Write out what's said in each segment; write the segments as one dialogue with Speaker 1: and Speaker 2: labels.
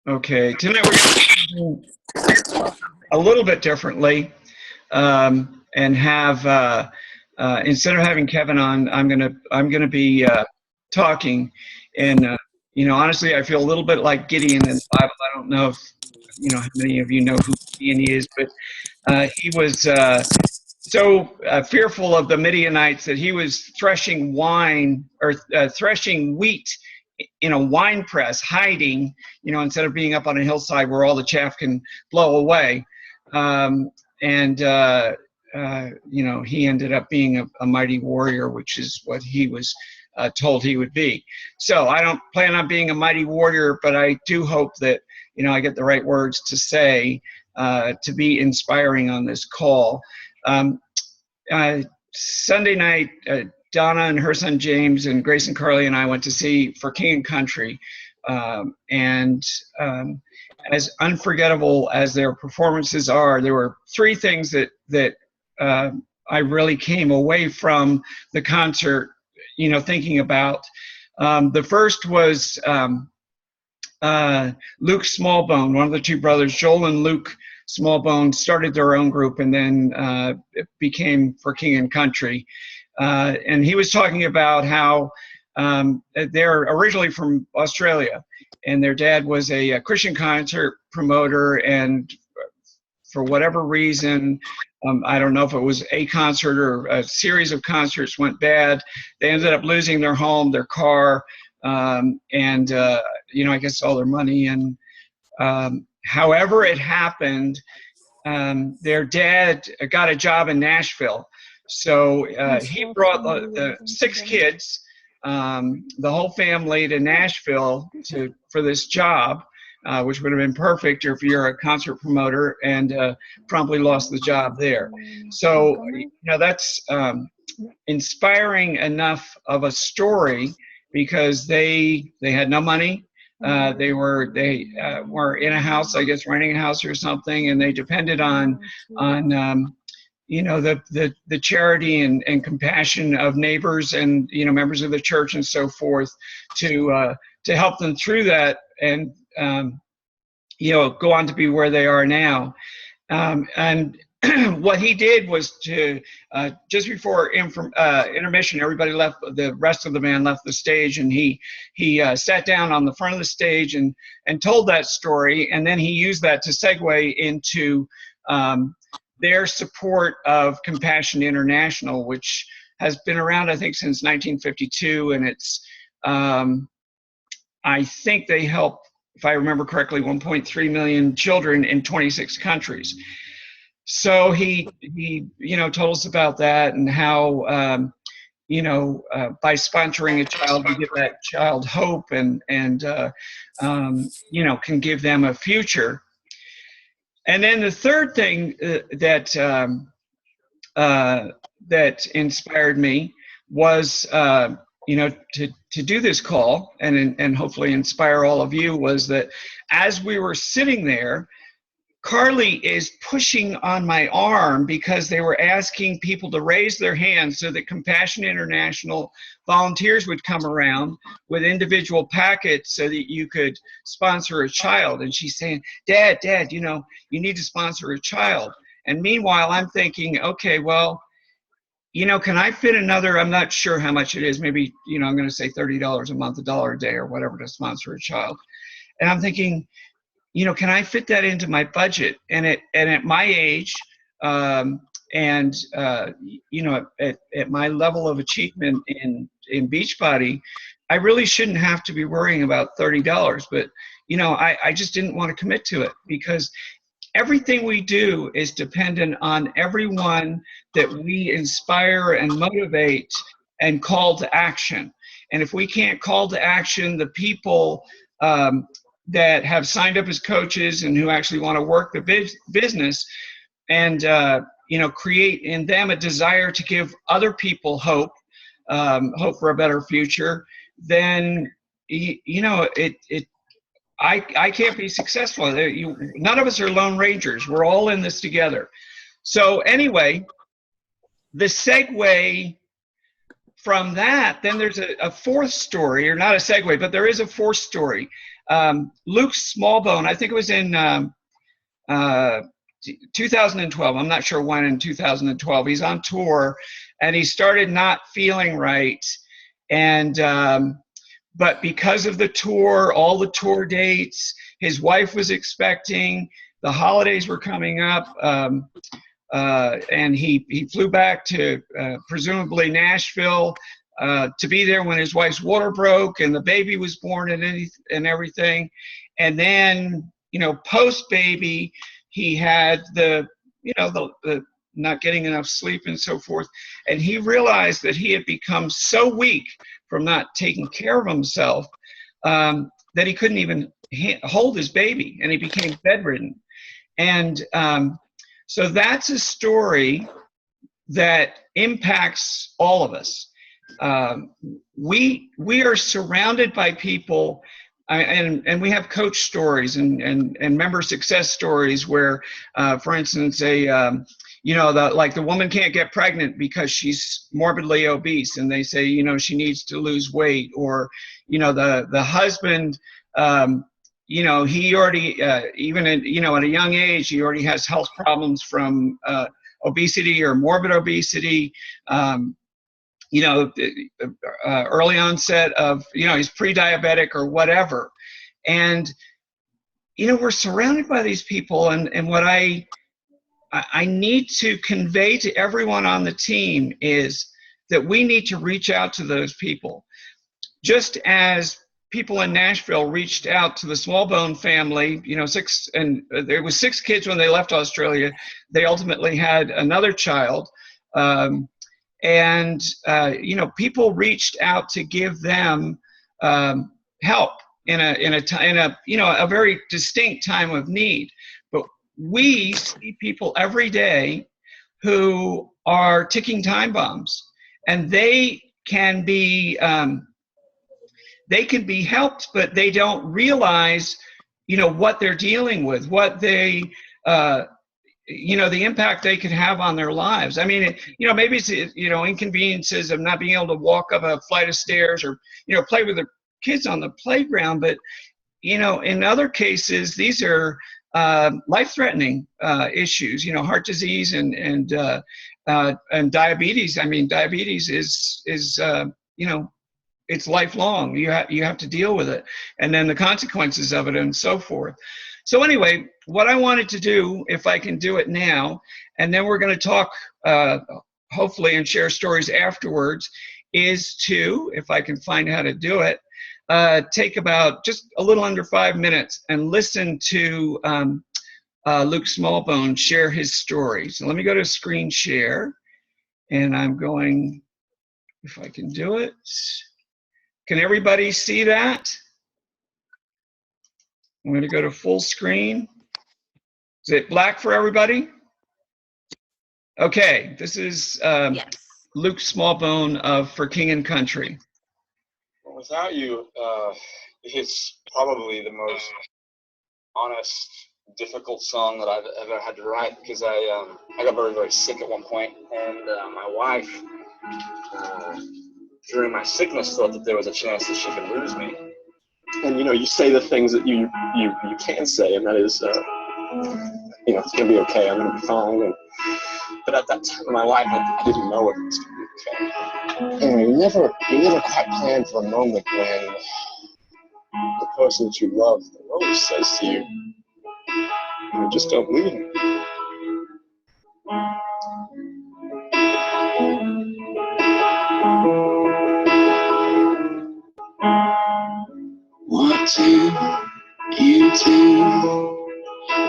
Speaker 1: Okay, tonight we're going to do a little bit differently, and have instead of having Kevin on, I'm gonna be talking, and honestly, I feel a little bit like Gideon in the Bible. I don't know if how many of you know who Gideon is, but he was so fearful of the Midianites that he was threshing wine or threshing wheat in a wine press, hiding, instead of being up on a hillside where all the chaff can blow away. And he ended up being a mighty warrior, which is what he was told he would be. So I don't plan on being a mighty warrior, but I do hope that I get the right words to say to be inspiring on this call. Sunday night, Donna and her son James and Grace and Carly and I went to see For King and Country, and as unforgettable as their performances are, there were three things that I really came away from the concert, thinking about. The first was Luke Smallbone, one of the two brothers, Joel and Luke Smallbone, started their own group, and then it became For King and Country. And he was talking about how they're originally from Australia, and their dad was a Christian concert promoter, and for whatever reason, I don't know if it was a concert or a series of concerts went bad. They ended up losing their home, their car, and I guess all their money. And however it happened, their dad got a job in Nashville. So he brought the six kids, the whole family, to Nashville for this job, which would have been perfect if you're a concert promoter, and promptly lost the job there. So that's inspiring enough of a story, because they had no money. They were in a house, I guess, renting a house or something, and they depended on the charity and compassion of neighbors and members of the church and so forth to help them through that, and go on to be where they are now. And what he did was to just before intermission, everybody left. The rest of the band left the stage, and he sat down on the front of the stage and told that story, and then he used that to segue into their support of Compassion International, which has been around, I think, since 1952, and it's I think they help, if I remember correctly, 1.3 million children in 26 countries. So he told us about that, and how by sponsoring a child, we give that child hope, and can give them a future. And then the third thing that inspired me was to do this call and hopefully inspire all of you, was that as we were sitting there, Carly is pushing on my arm because they were asking people to raise their hands so that Compassion International volunteers would come around with individual packets so that you could sponsor a child. And she's saying, Dad, you need to sponsor a child. And meanwhile, I'm thinking, okay, well, can I fit another, I'm not sure how much it is, maybe, I'm going to say $30 a month, $1 a day or whatever to sponsor a child. And I'm thinking, can I fit that into my budget? And at my age, at my level of achievement in Beachbody, I really shouldn't have to be worrying about $30. But I just didn't want to commit to it, because everything we do is dependent on everyone that we inspire and motivate and call to action. And if we can't call to action the people that have signed up as coaches and who actually want to work the business, and create in them a desire to give other people hope for a better future, then I can't be successful. None of us are lone rangers. We're all in this together. So anyway, the segue from that, then there's a fourth story, or not a segue, but there is a fourth story. Luke Smallbone, I think it was in 2012. I'm not sure when in 2012. He's on tour, and he started not feeling right. And but because of the tour, all the tour dates, his wife was expecting, the holidays were coming up, and he flew back to presumably Nashville to be there when his wife's water broke and the baby was born and everything. And then, you know, post baby, he had the not getting enough sleep and so forth. And he realized that he had become so weak from not taking care of himself that he couldn't even hold his baby, and he became bedridden. And so that's a story that impacts all of us. We are surrounded by people, and we have coach stories and member success stories where, for instance, like the woman can't get pregnant because she's morbidly obese, and they say, you know, she needs to lose weight. Or, you know, the husband, you know, he already, even at, you know, at a young age, he already has health problems from obesity or morbid obesity. You know, early onset of, you know, he's pre-diabetic or whatever. And, you know, we're surrounded by these people, and what I need to convey to everyone on the team is that we need to reach out to those people. Just as people in Nashville reached out to the Smallbone family, you know, there was 6 kids when they left Australia. They ultimately had another child. You know, people reached out to give them help in a you know, a very distinct time of need. But we see people every day who are ticking time bombs, and they can be helped, but they don't realize, you know, what they're dealing with, what they you know, the impact they could have on their lives. I mean, you know, maybe it's, you know, inconveniences of not being able to walk up a flight of stairs, or, you know, play with their kids on the playground. But, you know, in other cases, these are life-threatening issues, you know, heart disease and diabetes. I mean, diabetes is you know, it's lifelong. You have to deal with it, and then the consequences of it and so forth. So anyway, what I wanted to do, if I can do it now, and then we're going to talk hopefully and share stories afterwards, is to, if I can find how to do it, take about just a little under 5 minutes and listen to Luke Smallbone share his story. So let me go to screen share, and I'm going, if I can do it. Can everybody see that? I'm going to go to full screen. Is it black for everybody? Okay, this is yes. Luke Smallbone of For King and Country.
Speaker 2: Well, without you, it's probably the most honest, difficult song that I've ever had to write, because I got very, very sick at one point, and my wife, during my sickness, thought that there was a chance that she could lose me. And, you know, you say the things that you can say, and that is, you know, it's going to be okay, I'm going to be fine. But at that time in my life, I didn't know if it was going to be okay. And you never quite plan for a moment when the person that you love the most says to you, you just don't leave me. What do you do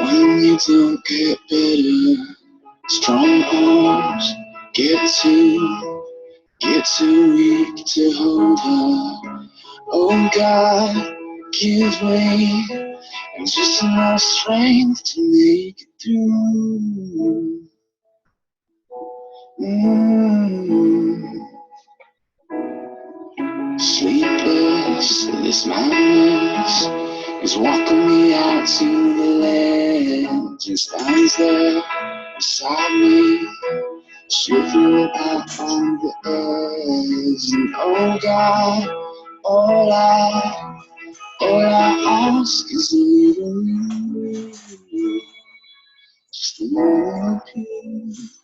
Speaker 2: when you don't get better? Strong arms get too weak to hold her. Oh God, give me just enough strength to make it through. Sleepless, this madness is walking me out to the ledge, and stands there beside me, shivering out on the edge. And oh God, all I
Speaker 3: All I ask is a little, just a little peace.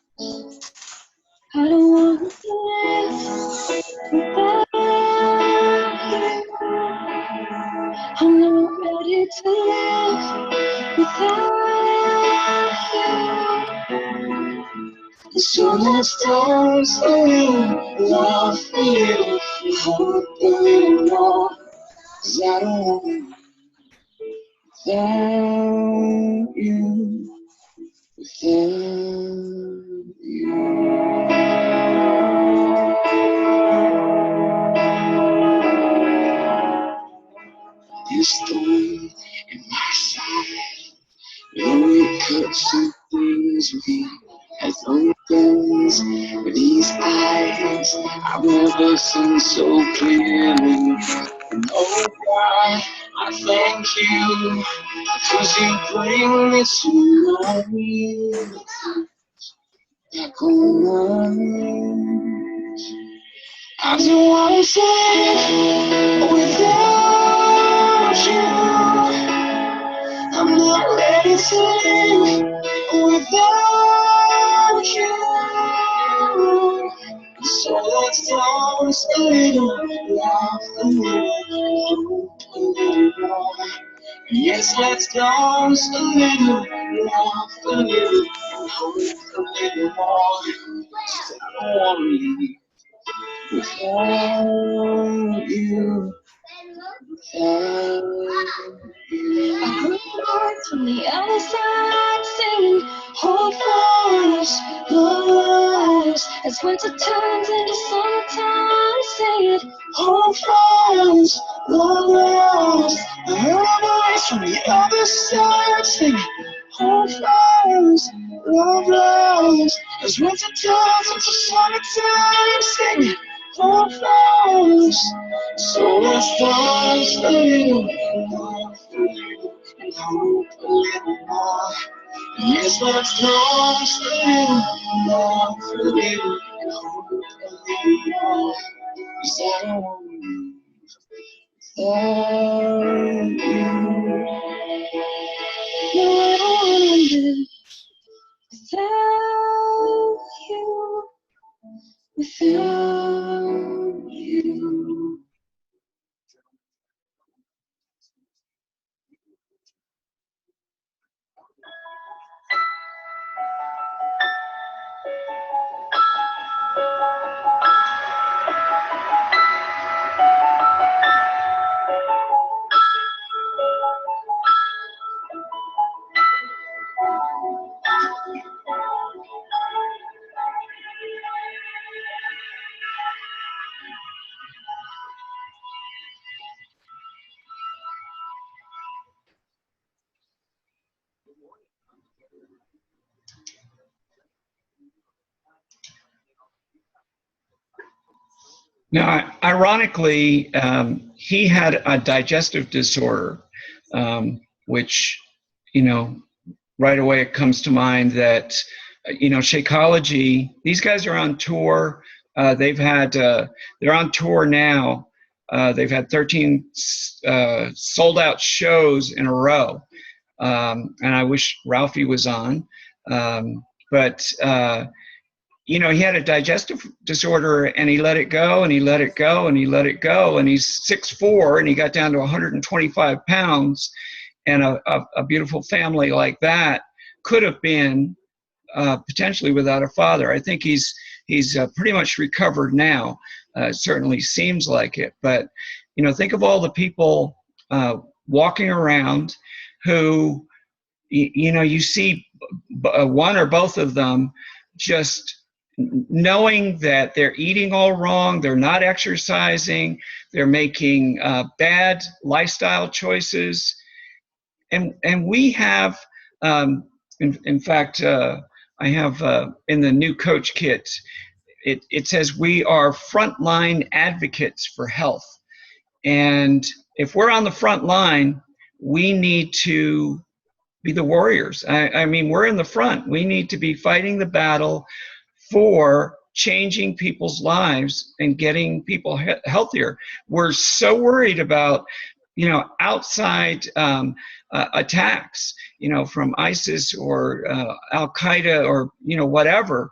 Speaker 3: I don't want to live without you. I'm not ready to live without you. So let's dance a little, laugh a little, hope a little more. 'Cause I don't want to without you, without you. This thorn in my side, though it cuts and things me as opens with these eyes I've never seen so clearly. And oh God, I thank you, 'cause you bring me to my knees, back on my knees. I don't want to live without you. I'm not ready to live without you. So let's dance a little, laugh a little, hope a little more. Yes, let's dance a little, laugh a little, hope a little more. 'Cause I don't want to leave without you, without you. I heard words from the other side singing, hold for us, love us, as winter turns into summertime. Sing it, hold for us, love us. I heard a voice from the other side singing, hold for us, love us, as winter turns into summertime. Sing it, hold for us. So let's dance a little, laugh a little, and hope a little more. Yes, let's dance a little, laugh a little, and hope a little more. 'Cause I don't want to leave without you. No, I don't want to live without you.
Speaker 1: Now, ironically, he had a digestive disorder, which, you know, right away it comes to mind that, you know, Shakeology, these guys are on tour. They're on tour now. They've had 13 sold out shows in a row. And I wish Ralphie was on. But you know, he had a digestive disorder and he let it go and he let it go and he let it go. And he's 6'4" and he got down to 125 pounds. And a beautiful family like that could have been potentially without a father. I think he's pretty much recovered now. Certainly seems like it. But, you know, think of all the people walking around who, you know, you see one or both of them just knowing that they're eating all wrong, they're not exercising, they're making bad lifestyle choices. And we have, in fact, I have in the new coach kit, it says we are frontline advocates for health. And if we're on the front line, we need to be the warriors. I mean, we're in the front. We need to be fighting the battle for changing people's lives and getting people healthier. We're so worried about outside attacks, from ISIS or Al Qaeda or whatever.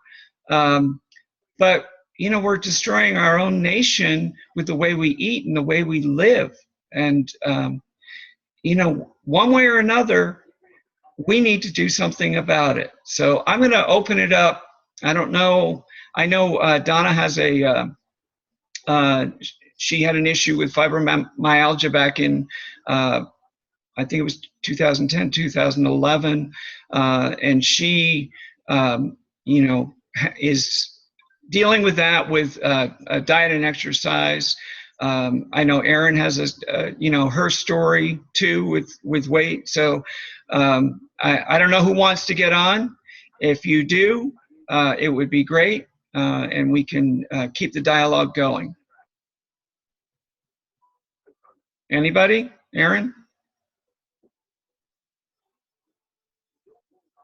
Speaker 1: But we're destroying our own nation with the way we eat and the way we live. And one way or another, we need to do something about it. So I'm going to open it up. I don't know. I know Donna has she had an issue with fibromyalgia back in, I think it was 2010, 2011. And she, is dealing with that with diet and exercise. I know Erin has her story too with weight. So I don't know who wants to get on. If you do, it would be great, and we can keep the dialogue going. Anybody? Erin?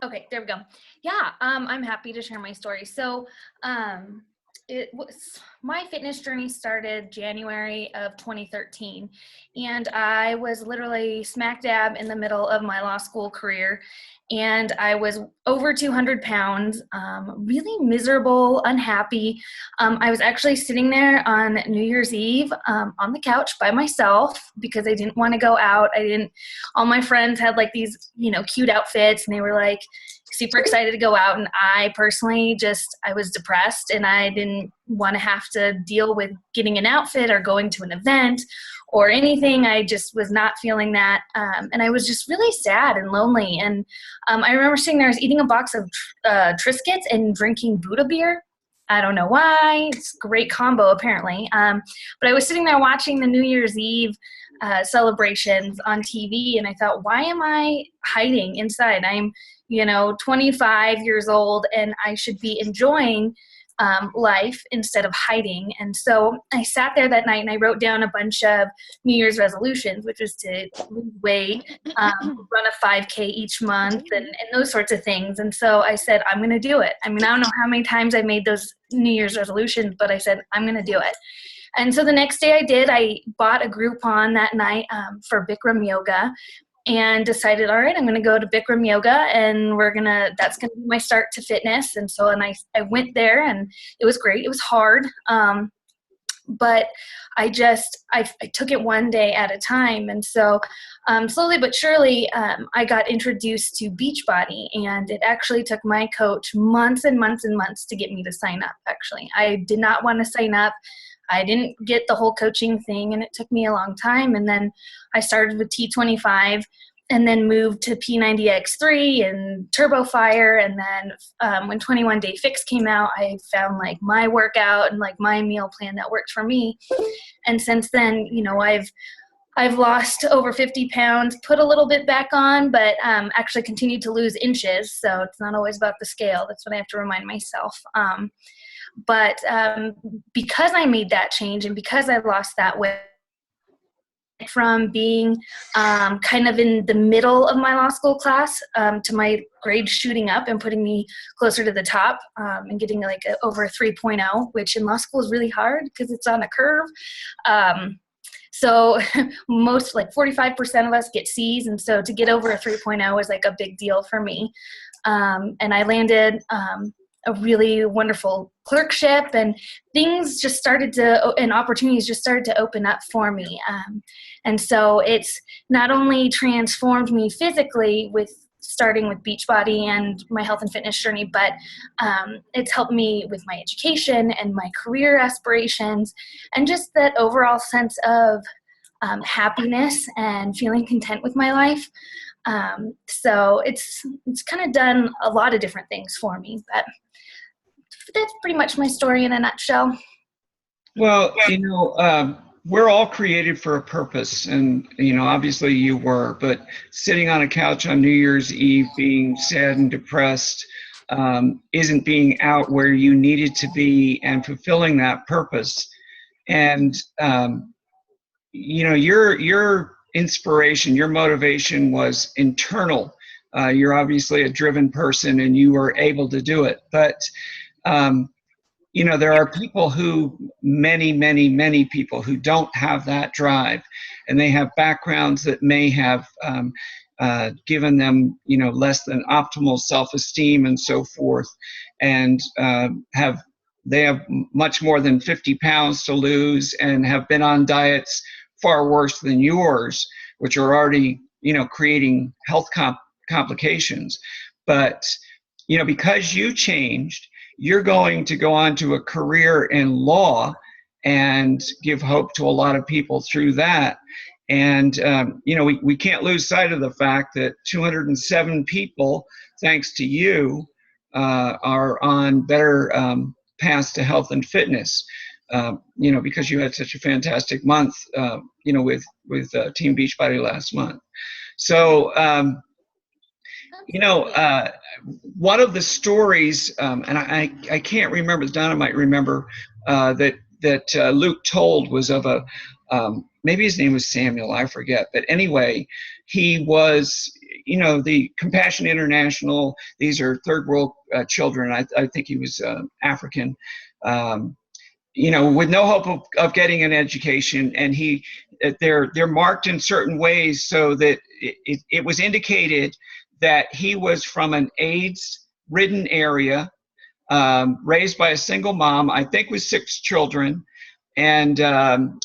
Speaker 4: Okay, there we go. Yeah, I'm happy to share my story. So my fitness journey started January of 2013, and I was literally smack dab in the middle of my law school career, and I was over 200 pounds, really miserable, unhappy. I was actually sitting there on New Year's Eve on the couch by myself because I didn't want to go out. All my friends had like these, cute outfits, and they were like super excited to go out. And I personally I was depressed, and I didn't want to have to deal with getting an outfit or going to an event or anything. I just was not feeling that. And I was just really sad and lonely. And I remember sitting there, I was eating a box of Triscuits and drinking Buddha beer. I don't know why. It's a great combo, apparently. But I was sitting there watching the New Year's Eve celebrations on TV, and I thought, why am I hiding inside? I'm 25 years old, and I should be enjoying life instead of hiding. And so I sat there that night and I wrote down a bunch of New Year's resolutions, which was to lose weight, run a 5K each month, and those sorts of things. And so I said, I'm going to do it. I mean, I don't know how many times I made those New Year's resolutions, but I said, I'm going to do it. And so the next day I did. I bought a Groupon that night for Bikram yoga, and decided, all right, I'm going to go to Bikram yoga, and that's going to be my start to fitness. And so, I went there, and it was great. It was hard. But I took it one day at a time. And so slowly but surely, I got introduced to Beachbody, and it actually took my coach months and months and months to get me to sign up. Actually, I did not want to sign up. I didn't get the whole coaching thing, and it took me a long time. And then I started with T25, and then moved to P90X3 and Turbo Fire. And then when 21 Day Fix came out, I found like my workout and like my meal plan that worked for me. And since then, I've lost over 50 pounds, put a little bit back on, but actually continued to lose inches. So it's not always about the scale. That's what I have to remind myself. But because I made that change, and because I lost that weight, from being kind of in the middle of my law school class to my grades shooting up and putting me closer to the top, and getting like over a 3.0, which in law school is really hard because it's on a curve. So most, like 45% of us get C's, and so to get over a 3.0 is like a big deal for me. And I landed a really wonderful clerkship, and things just and opportunities just started to open up for me. And so it's not only transformed me physically with starting with Beachbody and my health and fitness journey, but it's helped me with my education and my career aspirations, and just that overall sense of happiness and feeling content with my life. So it's kind of done a lot of different things for me, but that's pretty much my story in a nutshell.
Speaker 1: Well, we're all created for a purpose, and obviously you were, but sitting on a couch on New Year's Eve being sad and depressed isn't being out where you needed to be and fulfilling that purpose. And your inspiration, your motivation was internal. You're obviously a driven person, and you were able to do it. But there are people many people who don't have that drive. and they have backgrounds that may have given them, less than optimal self-esteem and so forth, and they have much more than 50 pounds to lose and have been on diets far worse than yours, which are already, creating health complications. But, because you changed, you're going to go on to a career in law and give hope to a lot of people through that. And, we can't lose sight of the fact that 207 people, thanks to you, are on better paths to health and fitness, because you had such a fantastic month, with Team Beachbody last month. So, one of the stories, and I can't remember, Donna might remember, that Luke told was of maybe his name was Samuel, I forget. But anyway, he was, the Compassion International, these are third world children. I think he was African, with no hope of getting an education. And they're marked in certain ways so that it was indicated that he was from an AIDS-ridden area, raised by a single mom, I think with 6 children. And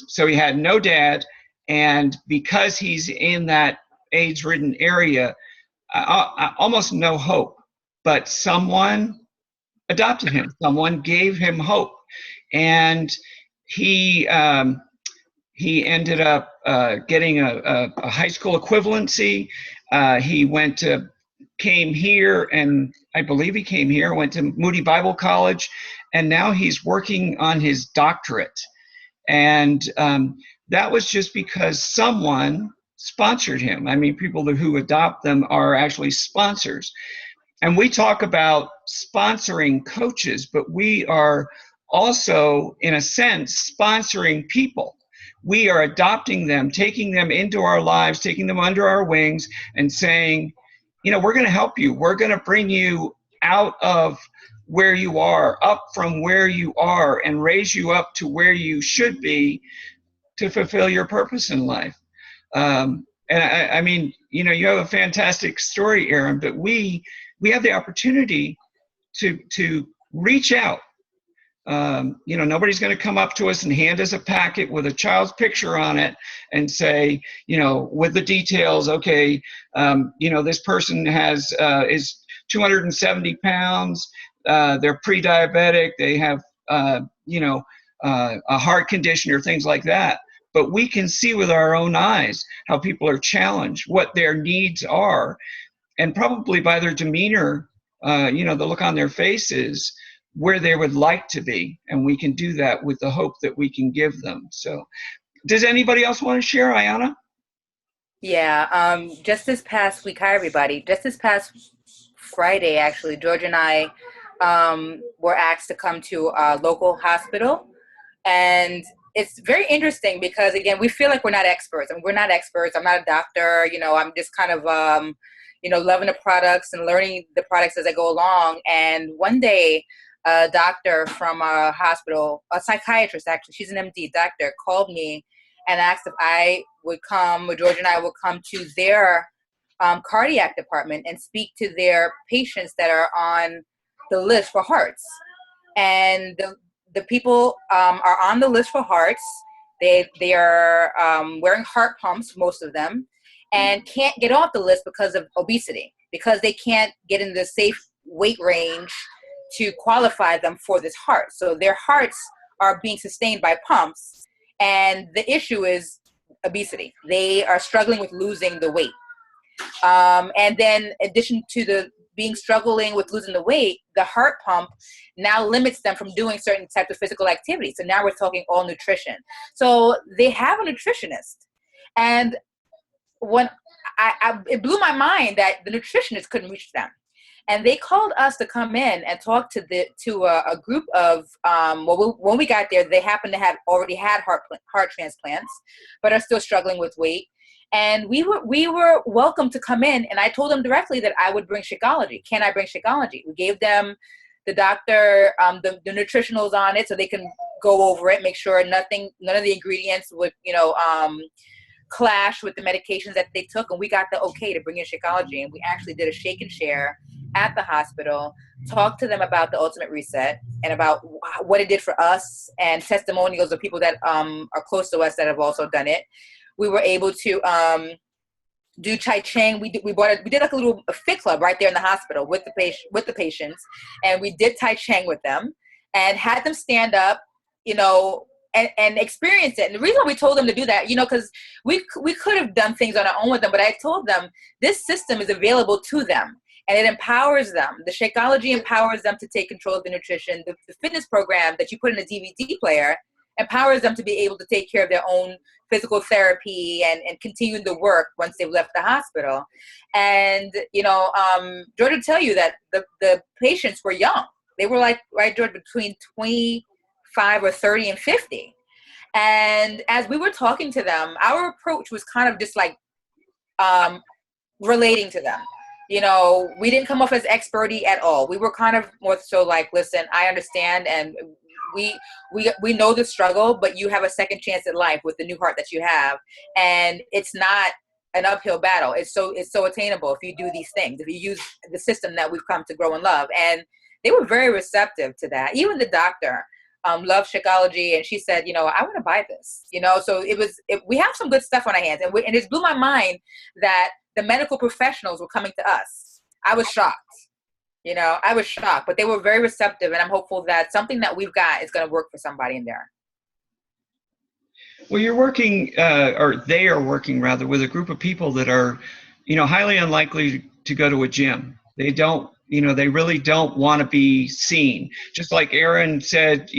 Speaker 1: so he had no dad. And because he's in that AIDS-ridden area, almost no hope. But someone adopted him. Someone gave him hope. And he ended up getting a high school equivalency. He came here, and I believe he came here, went to Moody Bible College, and now he's working on his doctorate. And that was just because someone sponsored him. I mean, people who adopt them are actually sponsors. And we talk about sponsoring coaches, but we are also, in a sense, sponsoring people. We are adopting them, taking them into our lives, taking them under our wings, and saying, we're going to help you. We're going to bring you out of where you are, up from where you are, and raise you up to where you should be to fulfill your purpose in life. And I mean, you have a fantastic story, Aaron, but we have the opportunity to reach out. Nobody's going to come up to us and hand us a packet with a child's picture on it and say, with the details, okay, this person is 270 pounds, they're pre-diabetic, they have, a heart condition or things like that. But we can see with our own eyes how people are challenged, what their needs are, and probably by their demeanor, the look on their faces, where they would like to be. And we can do that with the hope that we can give them. So does anybody else want to share, Ayana?
Speaker 5: Yeah, just this past week, hi everybody, just this past Friday, actually, George and I were asked to come to a local hospital. And it's very interesting because, again, we feel like we're not experts. I mean, we're not experts. I'm not a doctor. I'm just kind of, loving the products and learning the products as I go along. And one day, a doctor from a hospital, a psychiatrist, actually, she's an MD doctor, called me and asked if I would come, or George and I would come to their cardiac department and speak to their patients that are on the list for hearts. And the people are on the list for hearts. They are wearing heart pumps, most of them, and can't get off the list because of obesity, because they can't get in the safe weight range to qualify them for this heart. So their hearts are being sustained by pumps, and the issue is obesity. They are struggling with losing the weight. And then in addition to struggling with losing the weight, the heart pump now limits them from doing certain types of physical activity. So now we're talking all nutrition. So they have a nutritionist. And when it blew my mind that the nutritionist couldn't reach them. And they called us to come in and talk to a group of, when we got there, they happened to have already had heart transplants, but are still struggling with weight. And we were welcome to come in, and I told them directly that I would bring Shakeology. Can I bring Shakeology? We gave them the doctor, the nutritionals on it, so they can go over it, make sure none of the ingredients would, clashed with the medications that they took, and we got the okay to bring in Shakeology, and we actually did a shake and share at the hospital, talked to them about the Ultimate Reset and about what it did for us, and testimonials of people that are close to us that have also done it. We were able to do Chai Chang. We did like a little fit club right there in the hospital with the patients, and we did Tai Chang with them and had them stand up, and experience it. And the reason we told them to do that, because we could have done things on our own with them, but I told them this system is available to them and it empowers them. The Shakeology empowers them to take control of the nutrition. The fitness program that you put in a DVD player empowers them to be able to take care of their own physical therapy and continue the work once they've left the hospital. And, George would tell you that the patients were young. They were like, right, George, between 25 or 30 and 50. And as we were talking to them, our approach was kind of just like relating to them. We didn't come off as experty at all. We were kind of more so like, listen, I understand, and we know the struggle, but you have a second chance at life with the new heart that you have, and it's not an uphill battle. It's so attainable if you do these things, if you use the system that we've come to grow and love. And they were very receptive to that. Even the doctor loved Shakeology, and she said, I want to buy this. So we have some good stuff on our hands, and it blew my mind that the medical professionals were coming to us. I was shocked. But they were very receptive, and I'm hopeful that something that we've got is going to work for somebody in there.
Speaker 1: Well, you're working, or they are working rather, with a group of people that are, highly unlikely to go to a gym. They don't, they really don't want to be seen. Just like Erin said,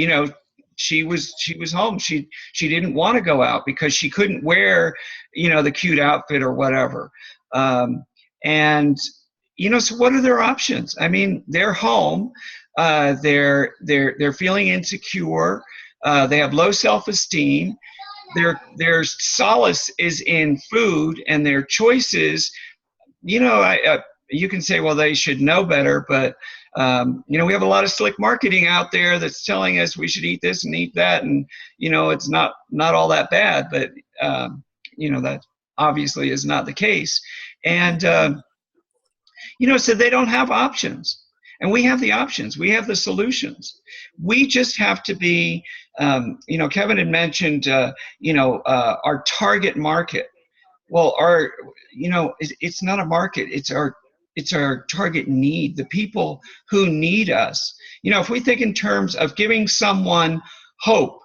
Speaker 1: she was home. She didn't want to go out because she couldn't wear, the cute outfit or whatever. And so what are their options? I mean, they're home. They're feeling insecure. They have low self-esteem. Their solace is in food, and their choices, you can say, well, they should know better, but we have a lot of slick marketing out there that's telling us we should eat this and eat that, and it's not all that bad, but that obviously is not the case. And so they don't have options, and we have the options. We have the solutions. We just have to be, Kevin had mentioned, our target market. Well, it's not a market. It's our target need, the people who need us. If we think in terms of giving someone hope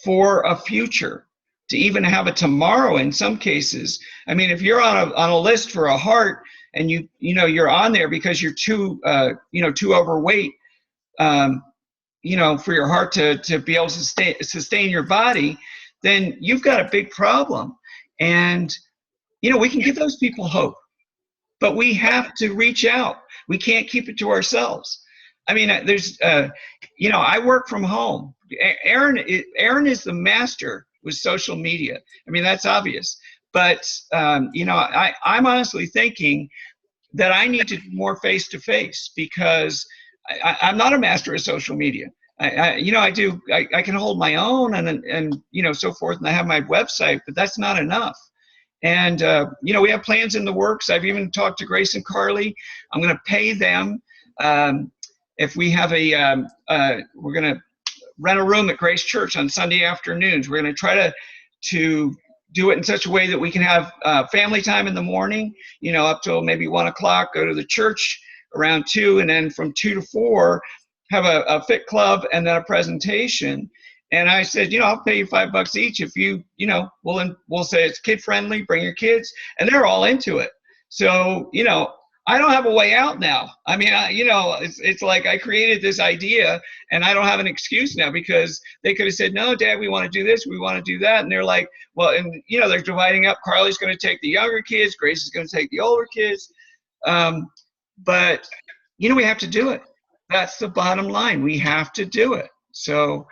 Speaker 1: for a future, to even have a tomorrow in some cases. I mean, if you're on a list for a heart, and you're on there because you're too overweight, for your heart to be able to sustain your body, then you've got a big problem. And we can give those people hope, but we have to reach out. We can't keep it to ourselves. I mean, I work from home. Erin is the master with social media. I mean, that's obvious. But, I'm honestly thinking that I need to do more face-to-face, because I'm not a master of social media. I can hold my own and so forth, and I have my website, but that's not enough. And, we have plans in the works. I've even talked to Grace and Carly. I'm going to pay them. If we have we're going to rent a room at Grace Church on Sunday afternoons. We're going to try to do it in such a way that we can have family time in the morning, up till maybe 1 o'clock, go to the church around 2, and then from 2 to 4, have a fit club and then a presentation. And I said, I'll pay you $5 each if we'll say it's kid friendly, bring your kids, and they're all into it. So, I don't have a way out now. I mean, it's like I created this idea, and I don't have an excuse now, because they could have said, no, Dad, we want to do this, we want to do that. And they're like, well, and they're dividing up. Carly's going to take the younger kids, Grace is going to take the older kids. But we have to do it. That's the bottom line. We have to do it. So,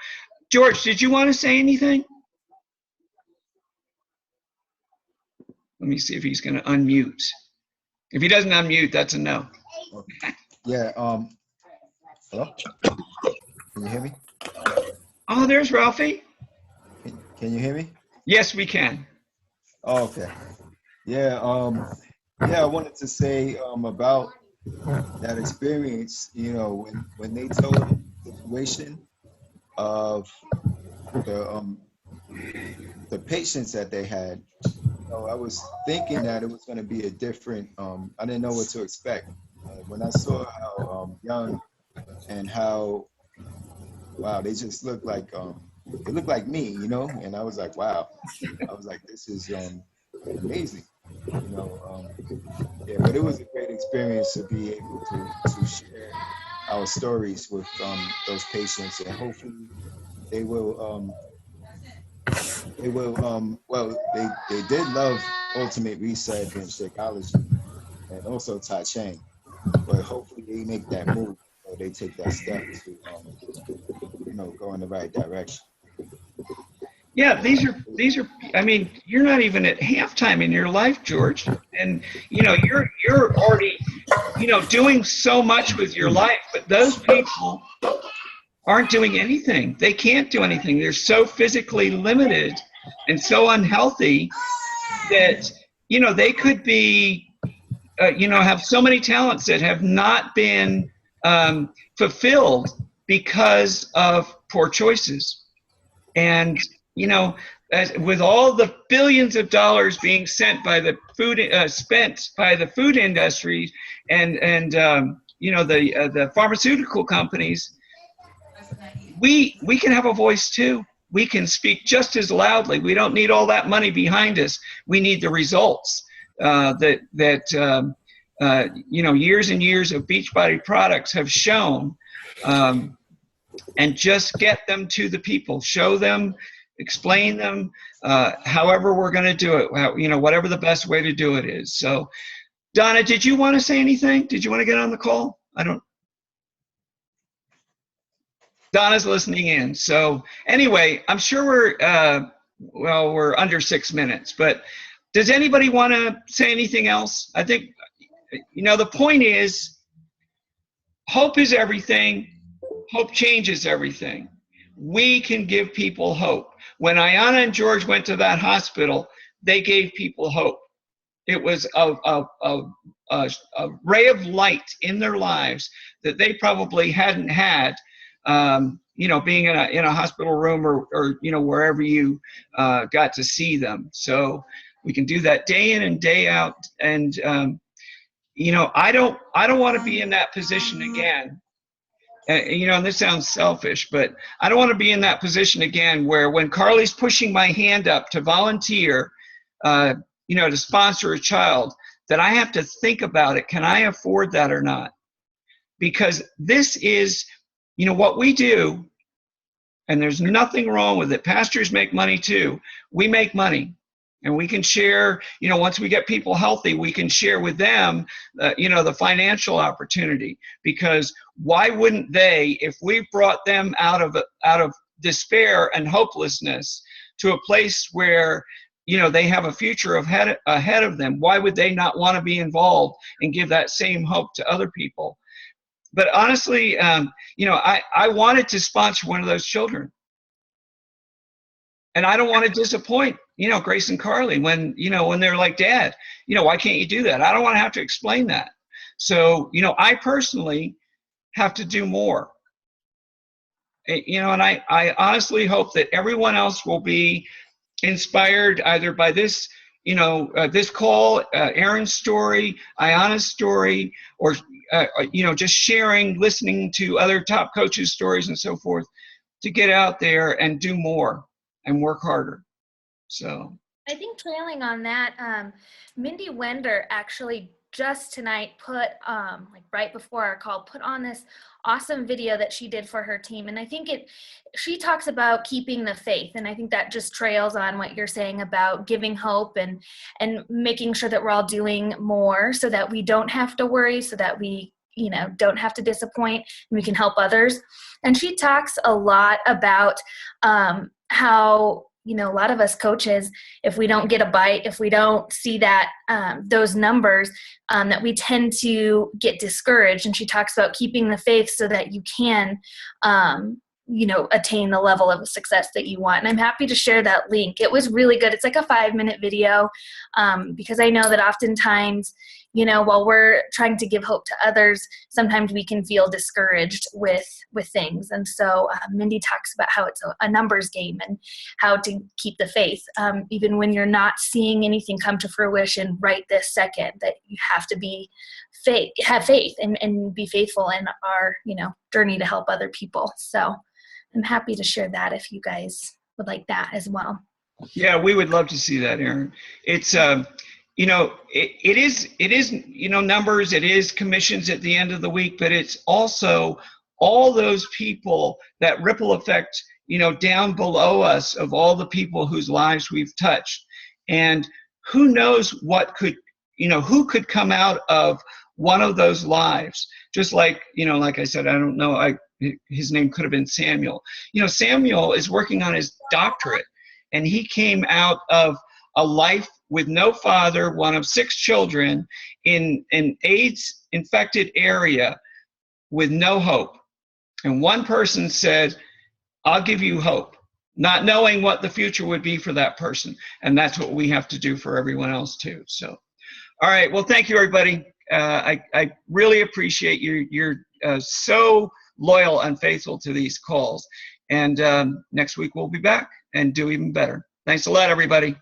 Speaker 1: George, did you want to say anything? Let me see if he's going to unmute. If he doesn't unmute, that's a no.
Speaker 6: Yeah. Hello? Can you hear me?
Speaker 1: Oh, there's Ralphie.
Speaker 6: Can you hear me?
Speaker 1: Yes, we can.
Speaker 6: Oh, okay. Yeah. Yeah. I wanted to say about that experience. When they told the situation of the um the patients that they had. I was thinking that it was going to be a different. I didn't know what to expect. When I saw how young and how wow, they just looked like they looked like me, and I was like, wow. I was like, this is amazing, you know. Yeah, but it was a great experience to be able to share our stories with those patients, and hopefully they will well, they did love Ultimate Reset and Shakeology and also Tai Chang, but hopefully they make that move or they take that step to go in the right direction.
Speaker 1: Yeah, these are. I mean, you're not even at halftime in your life, George, and you're already doing so much with your life, but those people aren't doing anything. They can't do anything. They're so physically limited and so unhealthy that they could be have so many talents that have not been fulfilled because of poor choices. And with all the billions of dollars being spent by the food industry and the pharmaceutical companies, we can have a voice too. We can speak just as loudly. We don't need all that money behind us. We need the results that years and years of Beachbody products have shown, and just get them to the people. Show them, explain them, however we're going to do it. Whatever the best way to do it is. So, Donna, did you want to say anything? Did you want to get on the call? Donna's listening in. So anyway, I'm sure we're under 6 minutes, but does anybody want to say anything else? I think, the point is, hope is everything. Hope changes everything. We can give people hope. When Ayanna and George went to that hospital, they gave people hope. It was a ray of light in their lives that they probably hadn't had, being in a hospital room or wherever you got to see them. So we can do that day in and day out. And I don't want to be in that position again. And this sounds selfish, but I don't want to be in that position again where when Carly's pushing my hand up to volunteer, to sponsor a child, that I have to think about it. Can I afford that or not? Because this is, what we do, and there's nothing wrong with it. Pastors make money too. We make money. And we can share, once we get people healthy, we can share with them, the financial opportunity. Because why wouldn't they, if we brought them out of despair and hopelessness to a place where, they have a future ahead of them, why would they not want to be involved and give that same hope to other people? But honestly, I wanted to sponsor one of those children. And I don't want to disappoint, Grace and Carly when they're like, Dad, why can't you do that? I don't want to have to explain that. So, I personally have to do more. And I honestly hope that everyone else will be inspired either by this, this call, Aaron's story, Ayanna's story, or, just sharing, listening to other top coaches' stories and so forth, to get out there and do more and work harder. So
Speaker 4: I think trailing on that, Mindy Wender actually just tonight put, right before our call, put on this awesome video that she did for her team. And I think she talks about keeping the faith. And I think that just trails on what you're saying about giving hope and making sure that we're all doing more so that we don't have to worry, so that we don't have to disappoint and we can help others. And she talks a lot about how, a lot of us coaches, if we don't get a bite, if we don't see that, those numbers, that we tend to get discouraged. And she talks about keeping the faith so that you can attain the level of success that you want. And I'm happy to share that link. It was really good. It's like a 5-minute video, because I know that oftentimes, while we're trying to give hope to others, sometimes we can feel discouraged with things. And so Mindy talks about how it's a numbers game and how to keep the faith, even when you're not seeing anything come to fruition right this second, that you have to have faith and be faithful in our, journey to help other people. So I'm happy to share that if you guys would like that as well.
Speaker 1: Yeah, we would love to see that, Aaron. It's, it is, numbers, it is commissions at the end of the week, but it's also all those people, that ripple effect, down below us, of all the people whose lives we've touched. And who knows what could, who could come out of one of those lives. Just like, like I said, I don't know, his name could have been Samuel. Samuel is working on his doctorate, and he came out of a life with no father, one of 6 children, in an AIDS-infected area with no hope. And one person said, I'll give you hope, not knowing what the future would be for that person. And that's what we have to do for everyone else too. So, all right. Well, thank you, everybody. I really appreciate you're so loyal and faithful to these calls. And next week we'll be back and do even better. Thanks a lot, everybody.